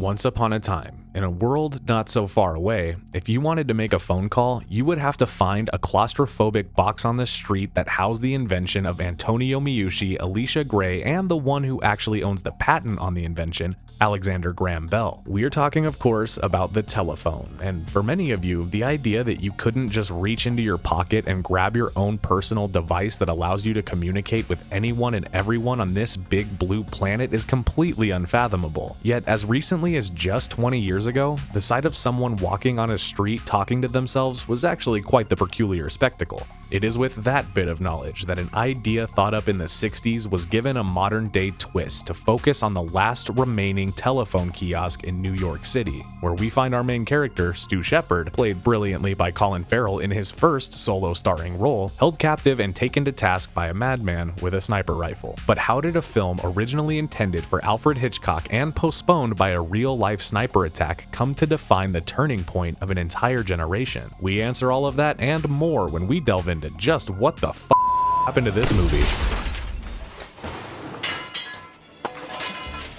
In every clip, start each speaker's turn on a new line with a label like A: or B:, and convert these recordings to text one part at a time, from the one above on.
A: Once upon a time, in a world not so far away, if you wanted to make a phone call, you would have to find a claustrophobic box on the street that housed the invention of Antonio Meucci, Alicia Gray, and the one who actually owns the patent on the invention, Alexander Graham Bell. We're talking, of course, about the telephone, and for many of you, the idea that you couldn't just reach into your pocket and grab your own personal device that allows you to communicate with anyone and everyone on this big blue planet is completely unfathomable. Yet, as recently as just 20 years ago, the sight of someone walking on a street talking to themselves was actually quite the peculiar spectacle. It is with that bit of knowledge that an idea thought up in the 60s was given a modern-day twist to focus on the last remaining telephone kiosk in New York City, where we find our main character, Stu Shepard, played brilliantly by Colin Farrell in his first solo starring role, held captive and taken to task by a madman with a sniper rifle. But how did a film originally intended for Alfred Hitchcock and postponed by a real-life sniper attack come to define the turning point of an entire generation? We answer all of that and more when we delve into just what the f happened to this movie.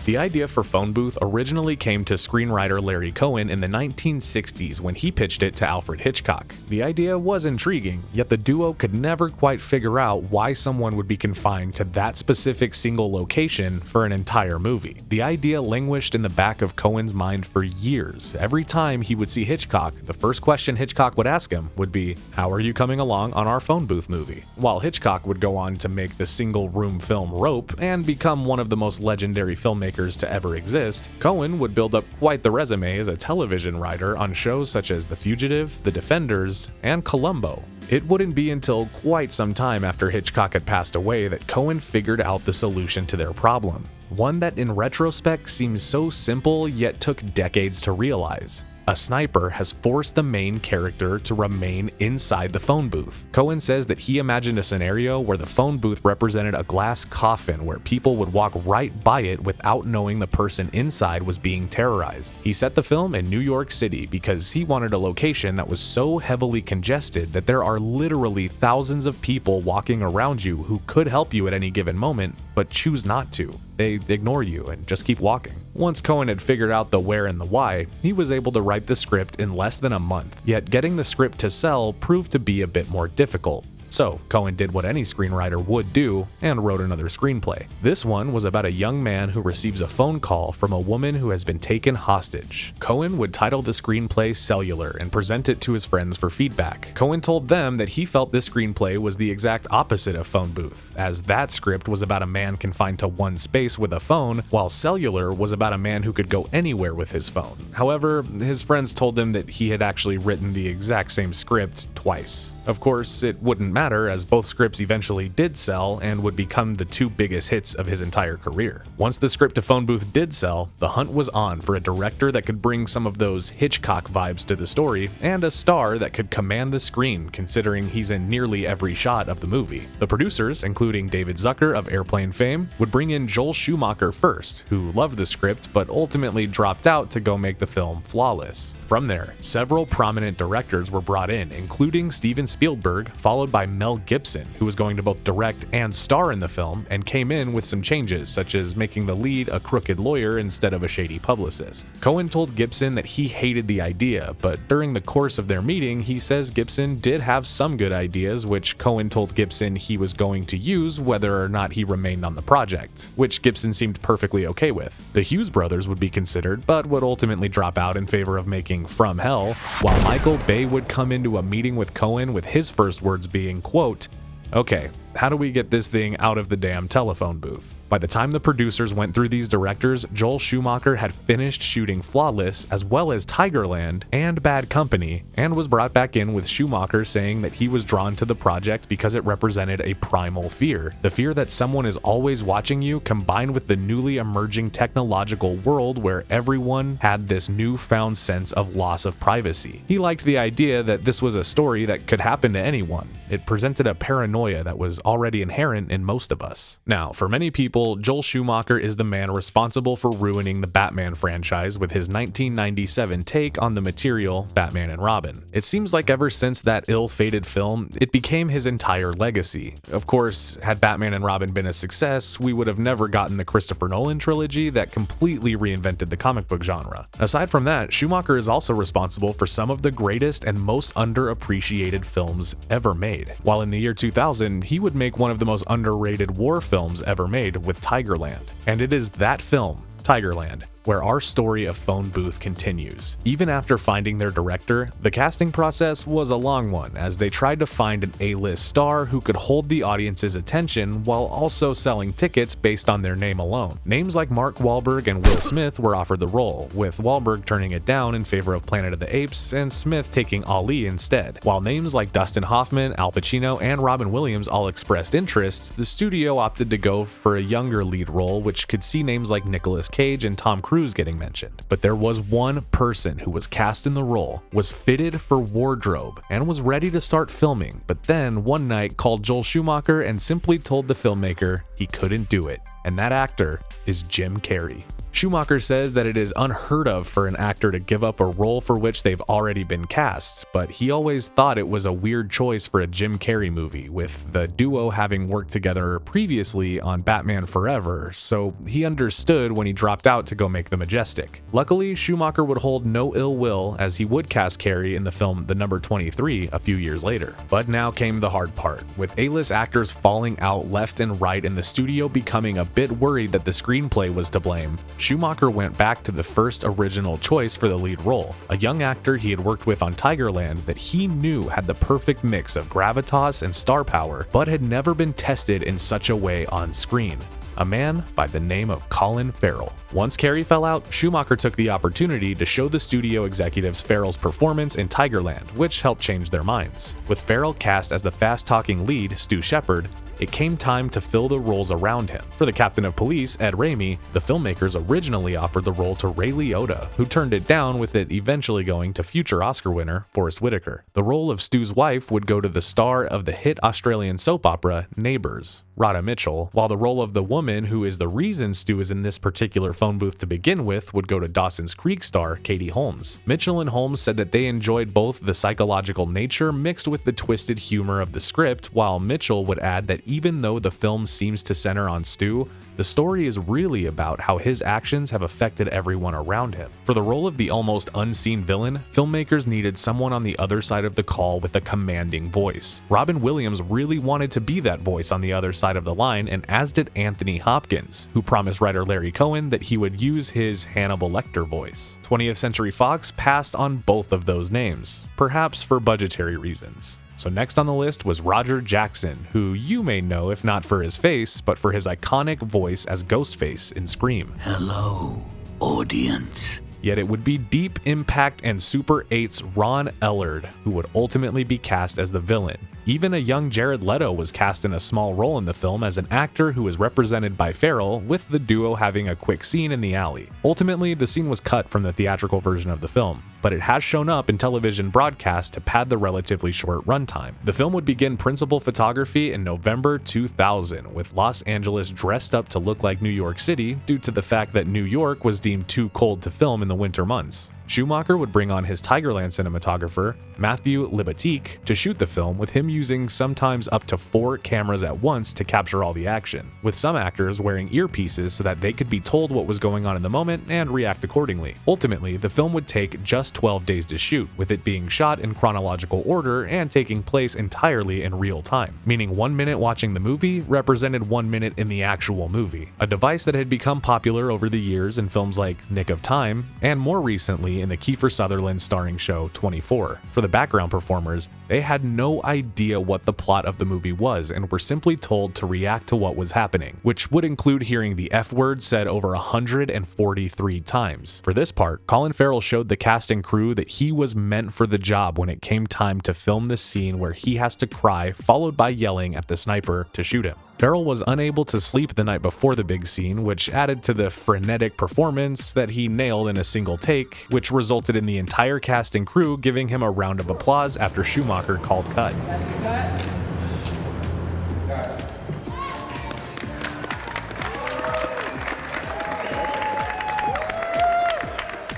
A: The idea for Phone Booth originally came to screenwriter Larry Cohen in the 1960s when he pitched it to Alfred Hitchcock. The idea was intriguing, yet the duo could never quite figure out why someone would be confined to that specific single location for an entire movie. The idea languished in the back of Cohen's mind for years. Every time he would see Hitchcock, the first question Hitchcock would ask him would be, "How are you coming along on our Phone Booth movie?" While Hitchcock would go on to make the single-room film Rope and become one of the most legendary filmmakers to ever exist, Cohen would build up quite the resume as a television writer on shows such as The Fugitive, The Defenders, and Columbo. It wouldn't be until quite some time after Hitchcock had passed away that Cohen figured out the solution to their problem, one that in retrospect seems so simple yet took decades to realize. A sniper has forced the main character to remain inside the phone booth. Cohen says that he imagined a scenario where the phone booth represented a glass coffin where people would walk right by it without knowing the person inside was being terrorized. He set the film in New York City because he wanted a location that was so heavily congested that there are literally thousands of people walking around you who could help you at any given moment, but choose not to. They ignore you and just keep walking. Once Cohen had figured out the where and the why, he was able to write the script in less than a month, yet getting the script to sell proved to be a bit more difficult. So, Cohen did what any screenwriter would do and wrote another screenplay. This one was about a young man who receives a phone call from a woman who has been taken hostage. Cohen would title the screenplay Cellular and present it to his friends for feedback. Cohen told them that he felt this screenplay was the exact opposite of Phone Booth, as that script was about a man confined to one space with a phone, while Cellular was about a man who could go anywhere with his phone. However, his friends told him that he had actually written the exact same script twice. Of course, it wouldn't matter, as both scripts eventually did sell and would become the two biggest hits of his entire career. Once the script to Phone Booth did sell, the hunt was on for a director that could bring some of those Hitchcock vibes to the story, and a star that could command the screen considering he's in nearly every shot of the movie. The producers, including David Zucker of Airplane fame, would bring in Joel Schumacher first, who loved the script but ultimately dropped out to go make the film flawless. From there, several prominent directors were brought in, including Steven Spielberg, followed by Mel Gibson, who was going to both direct and star in the film, and came in with some changes, such as making the lead a crooked lawyer instead of a shady publicist. Cohen told Gibson that he hated the idea, but during the course of their meeting, he says Gibson did have some good ideas, which Cohen told Gibson he was going to use whether or not he remained on the project, which Gibson seemed perfectly okay with. The Hughes brothers would be considered, but would ultimately drop out in favor of making From Hell, while Michael Bay would come into a meeting with Cohen with his first words being, quote, "Okay, how do we get this thing out of the damn telephone booth?" By the time the producers went through these directors, Joel Schumacher had finished shooting Flawless as well as Tigerland and Bad Company, and was brought back in with Schumacher saying that he was drawn to the project because it represented a primal fear. The fear that someone is always watching you, combined with the newly emerging technological world where everyone had this newfound sense of loss of privacy. He liked the idea that this was a story that could happen to anyone. It presented a paranoia that was already inherent in most of us. Now, for many people, Joel Schumacher is the man responsible for ruining the Batman franchise with his 1997 take on the material Batman and Robin. It seems like ever since that ill-fated film, it became his entire legacy. Of course, had Batman and Robin been a success, we would have never gotten the Christopher Nolan trilogy that completely reinvented the comic book genre. Aside from that, Schumacher is also responsible for some of the greatest and most underappreciated films ever made. While in the year 2000, he would make one of the most underrated war films ever made with Tigerland. And it is that film, Tigerland, where our story of Phone Booth continues. Even after finding their director, the casting process was a long one, as they tried to find an A-list star who could hold the audience's attention while also selling tickets based on their name alone. Names like Mark Wahlberg and Will Smith were offered the role, with Wahlberg turning it down in favor of Planet of the Apes and Smith taking Ali instead. While names like Dustin Hoffman, Al Pacino, and Robin Williams all expressed interest, the studio opted to go for a younger lead role, which could see names like Nicolas Cage and Tom Cruise getting mentioned. But there was one person who was cast in the role, was fitted for wardrobe, and was ready to start filming, but then one night called Joel Schumacher and simply told the filmmaker he couldn't do it. And that actor is Jim Carrey. Schumacher says that it is unheard of for an actor to give up a role for which they've already been cast, but he always thought it was a weird choice for a Jim Carrey movie, with the duo having worked together previously on Batman Forever, so he understood when he dropped out to go make The Majestic. Luckily, Schumacher would hold no ill will, as he would cast Carrey in the film The Number 23 a few years later. But now came the hard part, with A-list actors falling out left and right and the studio becoming a bit worried that the screenplay was to blame. Schumacher went back to the first original choice for the lead role, a young actor he had worked with on Tigerland that he knew had the perfect mix of gravitas and star power, but had never been tested in such a way on screen. A man by the name of Colin Farrell. Once Carrey fell out, Schumacher took the opportunity to show the studio executives Farrell's performance in Tigerland, which helped change their minds. With Farrell cast as the fast-talking lead, Stu Shepard, it came time to fill the roles around him. For the captain of police, Ed Raimi, the filmmakers originally offered the role to Ray Liotta, who turned it down, with it eventually going to future Oscar winner Forest Whitaker. The role of Stu's wife would go to the star of the hit Australian soap opera Neighbours, Radha Mitchell, while the role of the woman who is the reason Stu is in this particular phone booth to begin with would go to Dawson's Creek star Katie Holmes. Mitchell and Holmes said that they enjoyed both the psychological nature mixed with the twisted humor of the script, while Mitchell would add that even though the film seems to center on Stu, the story is really about how his actions have affected everyone around him. For the role of the almost unseen villain, filmmakers needed someone on the other side of the call with a commanding voice. Robin Williams really wanted to be that voice on the other side of the line, and as did Anthony Hopkins, who promised writer Larry Cohen that he would use his Hannibal Lecter voice. 20th Century Fox passed on both of those names, perhaps for budgetary reasons. So next on the list was Roger Jackson, who you may know if not for his face, but for his iconic voice as Ghostface in Scream.
B: Hello, audience.
A: Yet it would be Deep Impact and Super 8's Ron Ellard who would ultimately be cast as the villain. Even a young Jared Leto was cast in a small role in the film as an actor who was represented by Farrell, with the duo having a quick scene in the alley. Ultimately, the scene was cut from the theatrical version of the film, but it has shown up in television broadcast to pad the relatively short runtime. The film would begin principal photography in November 2000, with Los Angeles dressed up to look like New York City due to the fact that New York was deemed too cold to film in the winter months. Schumacher would bring on his Tigerland cinematographer, Matthew Libatique, to shoot the film, with him using sometimes up to 4 cameras at once to capture all the action, with some actors wearing earpieces so that they could be told what was going on in the moment and react accordingly. Ultimately, the film would take just 12 days to shoot, with it being shot in chronological order and taking place entirely in real time, meaning 1 minute watching the movie represented 1 minute in the actual movie, a device that had become popular over the years in films like Nick of Time, and more recently in the Kiefer Sutherland starring show 24. For the background performers, they had no idea what the plot of the movie was and were simply told to react to what was happening, which would include hearing the F word said over 143 times. For this part, Colin Farrell showed the cast and crew that he was meant for the job when it came time to film the scene where he has to cry, followed by yelling at the sniper to shoot him. Farrell was unable to sleep the night before the big scene, which added to the frenetic performance that he nailed in a single take, which resulted in the entire cast and crew giving him a round of applause after Schumacher called cut.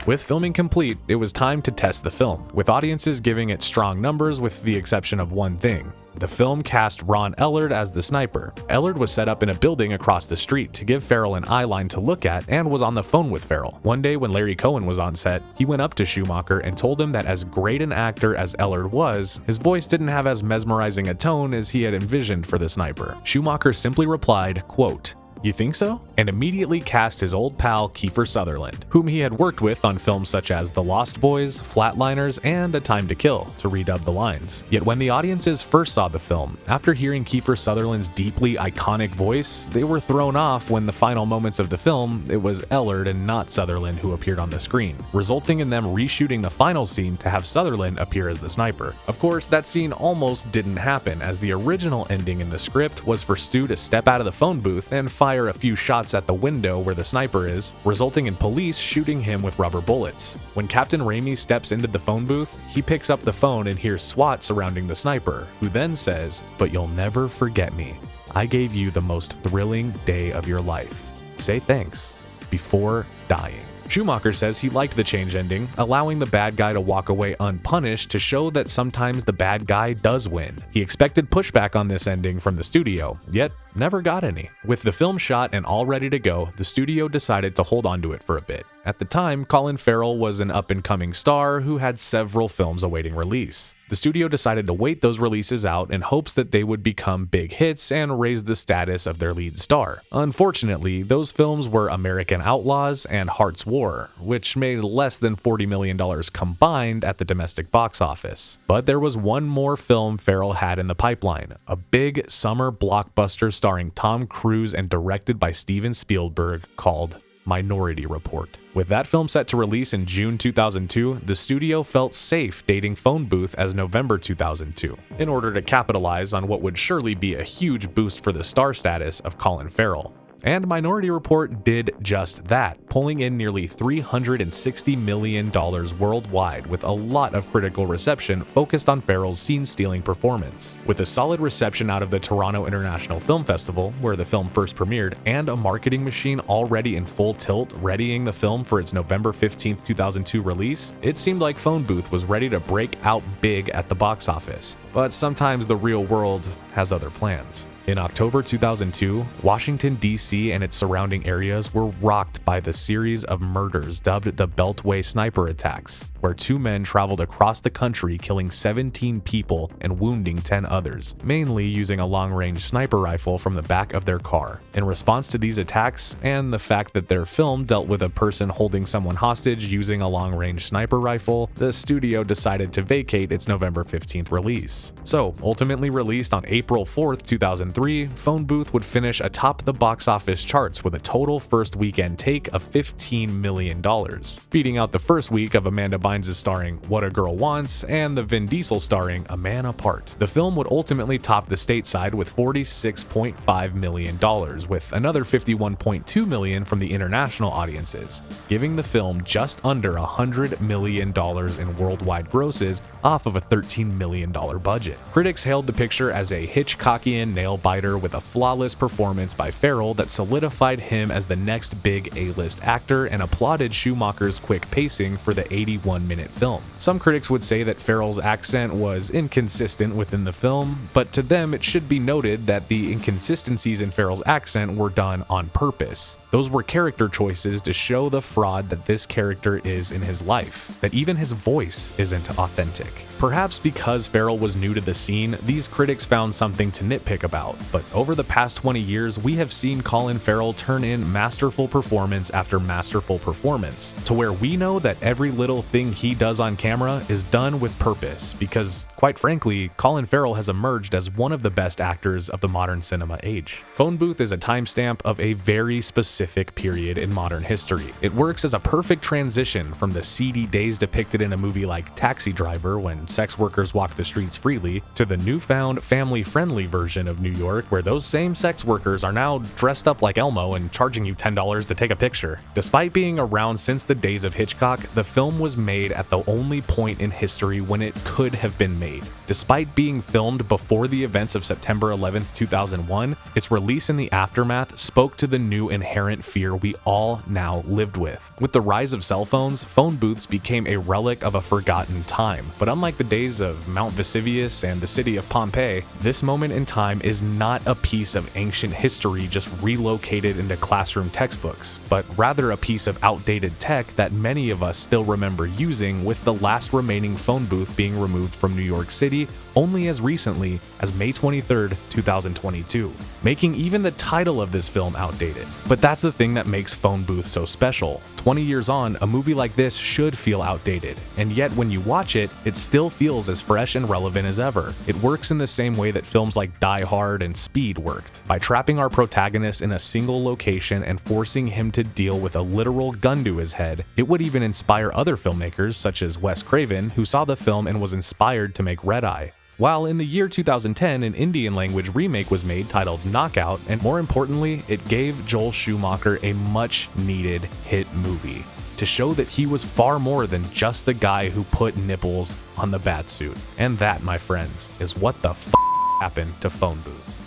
A: With filming complete, it was time to test the film, with audiences giving it strong numbers with the exception of one thing. The film cast Ron Ellard as the sniper. Ellard was set up in a building across the street to give Farrell an eye line to look at and was on the phone with Farrell. One day when Larry Cohen was on set, he went up to Schumacher and told him that as great an actor as Ellard was, his voice didn't have as mesmerizing a tone as he had envisioned for the sniper. Schumacher simply replied, quote, "You think so?" and immediately cast his old pal Kiefer Sutherland, whom he had worked with on films such as The Lost Boys, Flatliners, and A Time to Kill, to redub the lines. Yet when the audiences first saw the film, after hearing Kiefer Sutherland's deeply iconic voice, they were thrown off when the final moments of the film, it was Ellard and not Sutherland who appeared on the screen, resulting in them reshooting the final scene to have Sutherland appear as the sniper. Of course, that scene almost didn't happen, as the original ending in the script was for Stu to step out of the phone booth and fire a few shots at the window where the sniper is, resulting in police shooting him with rubber bullets. When Captain Raimi steps into the phone booth, he picks up the phone and hears SWAT surrounding the sniper, who then says, "But you'll never forget me. I gave you the most thrilling day of your life. Say thanks before dying." Schumacher says he liked the change ending, allowing the bad guy to walk away unpunished to show that sometimes the bad guy does win. He expected pushback on this ending from the studio, yet never got any. With the film shot and all ready to go, the studio decided to hold on to it for a bit. At the time, Colin Farrell was an up-and-coming star who had several films awaiting release. The studio decided to wait those releases out in hopes that they would become big hits and raise the status of their lead star. Unfortunately, those films were American Outlaws and Heart's War, which made less than $40 million combined at the domestic box office. But there was one more film Farrell had in the pipeline, a big summer blockbuster starring Tom Cruise and directed by Steven Spielberg called Minority Report. With that film set to release in June 2002, the studio felt safe dating Phone Booth as November 2002, in order to capitalize on what would surely be a huge boost for the star status of Colin Farrell. And Minority Report did just that, pulling in nearly $360 million worldwide with a lot of critical reception focused on Farrell's scene-stealing performance. With a solid reception out of the Toronto International Film Festival, where the film first premiered, and a marketing machine already in full tilt readying the film for its November 15, 2002 release, it seemed like Phone Booth was ready to break out big at the box office. But sometimes the real world has other plans. In October 2002, Washington, D.C. and its surrounding areas were rocked by the series of murders dubbed the Beltway sniper attacks, where two men traveled across the country killing 17 people and wounding 10 others, mainly using a long-range sniper rifle from the back of their car. In response to these attacks, and the fact that their film dealt with a person holding someone hostage using a long-range sniper rifle, the studio decided to vacate its November 15th release. So, ultimately released on April 4th, 2003, Phone Booth would finish atop the box office charts with a total first weekend take of $15 million, beating out the first week of Amanda Bynes' starring What a Girl Wants and the Vin Diesel starring A Man Apart. The film would ultimately top the stateside with $46.5 million, with another $51.2 million from the international audiences, giving the film just under $100 million in worldwide grosses off of a $13 million budget. Critics hailed the picture as a Hitchcockian nail-biter with a flawless performance by Farrell that solidified him as the next big A-list actor and applauded Schumacher's quick pacing for the 81-minute film. Some critics would say that Farrell's accent was inconsistent within the film, but to them it should be noted that the inconsistencies in Farrell's accent were done on purpose. Those were character choices to show the fraud that this character is in his life, that even his voice isn't authentic. Perhaps because Farrell was new to the scene, these critics found something to nitpick about, but over the past 20 years, we have seen Colin Farrell turn in masterful performance after masterful performance, to where we know that every little thing he does on camera is done with purpose, because, quite frankly, Colin Farrell has emerged as one of the best actors of the modern cinema age. Phone Booth is a timestamp of a very specific period in modern history. It works as a perfect transition from the seedy days depicted in a movie like Taxi Driver, when sex workers walk the streets freely, to the newfound family-friendly version of New York, where those same sex workers are now dressed up like Elmo and charging you $10 to take a picture. Despite being around since the days of Hitchcock, the film was made at the only point in history when it could have been made. Despite being filmed before the events of September 11th, 2001, its release in the aftermath spoke to the new inherent inherent fear we all now lived with. With the rise of cell phones, phone booths became a relic of a forgotten time. But unlike the days of Mount Vesuvius and the city of Pompeii, this moment in time is not a piece of ancient history just relocated into classroom textbooks, but rather a piece of outdated tech that many of us still remember using, with the last remaining phone booth being removed from New York City only as recently as May 23rd, 2022, making even the title of this film outdated. But that's the thing that makes Phone Booth so special. 20 years on, a movie like this should feel outdated, and yet when you watch it, it still feels as fresh and relevant as ever. It works in the same way that films like Die Hard and Speed worked, by trapping our protagonist in a single location and forcing him to deal with a literal gun to his head. It would even inspire other filmmakers such as Wes Craven, who saw the film and was inspired to make Red Eye. While in the year 2010, an Indian language remake was made titled Knockout, and more importantly, it gave Joel Schumacher a much needed hit movie to show that he was far more than just the guy who put nipples on the bat suit. And that, my friends, is what the f*** happened to Phone Booth.